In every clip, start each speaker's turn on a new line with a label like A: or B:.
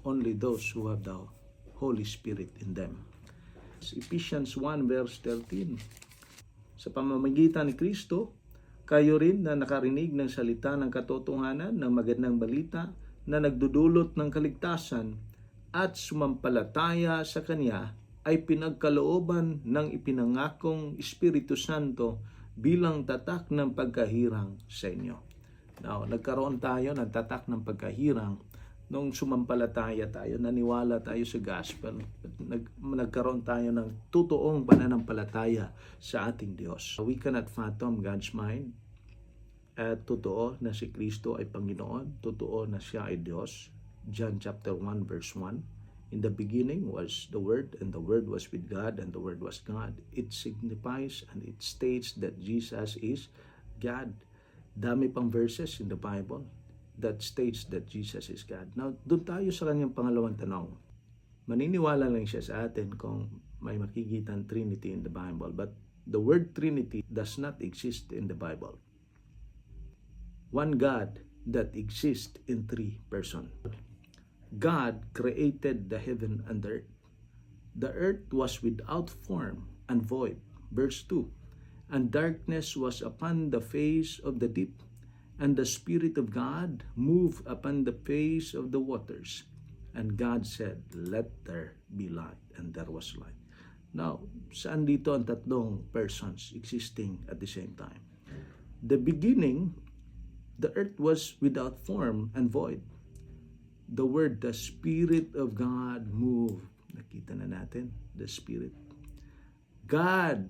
A: only those who have the Holy Spirit in them. Ephesians 1 verse 13. Sa pamamagitan ni Kristo, kayo rin na nakarinig ng salita ng katotohanan ng magandang balita na nagdudulot ng kaligtasan at sumampalataya sa Kanya ay pinagkalooban ng ipinangakong Espiritu Santo bilang tatak ng pagkahirang sa inyo. Now, nagkaroon tayo ng tatak ng pagkahirang nung sumampalataya tayo, naniwala tayo sa gospel, nagkaroon tayo ng totoong pananampalataya sa ating Diyos. We cannot fathom God's mind. At totoo na si Kristo ay Panginoon, totoo na siya ay Diyos. John chapter 1 verse 1. In the beginning was the Word, and the Word was with God, and the Word was God. It signifies and it states that Jesus is God. Dami pang verses in the Bible that states that Jesus is God. Now, doon tayo sa kanyang pangalawang tanong. Maniniwala lang siya sa atin kung may makikitang Trinity in the Bible, but the word Trinity does not exist in the Bible. One God that exists in three persons. God created the heaven and the earth. The earth was without form and void. Verse 2. And darkness was upon the face of the deep, and the Spirit of God moved upon the face of the waters. And God said, let there be light. And there was light. Now, saan dito ang tatlong persons existing at the same time? The beginning, the earth was without form and void. The word, the Spirit of God moved. Nakita na natin, the Spirit. God,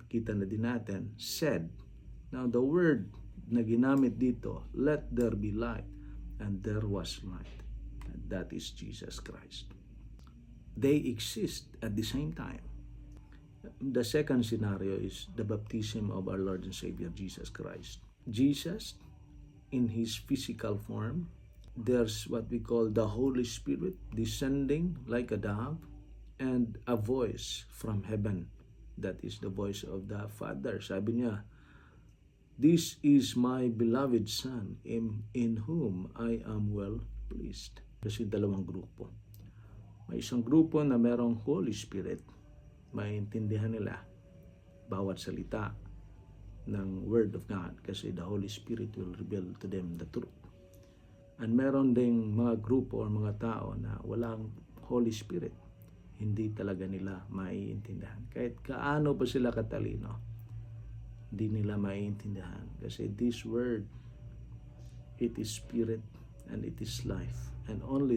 A: nakita na din natin, said. Now, the word na ginamit dito, let there be light. And there was light. And that is Jesus Christ. They exist at the same time. The second scenario is the baptism of our Lord and Savior Jesus Christ. Jesus, in His physical form, there's what we call the Holy Spirit descending like a dove, and a voice from heaven. That is the voice of the Father. Sabi niya, this is my beloved Son, in whom I am well pleased. Kasi dalawang grupo. May isang grupo na merong Holy Spirit. Maintindihan nila bawat salita ng Word of God kasi the Holy Spirit will reveal to them the truth. And meron ding mga grupo o mga tao na walang Holy Spirit. Hindi talaga nila maiintindihan. Kahit kaano pa sila katalino, hindi nila maiintindihan. Kasi this word, it is spirit and it is life. And only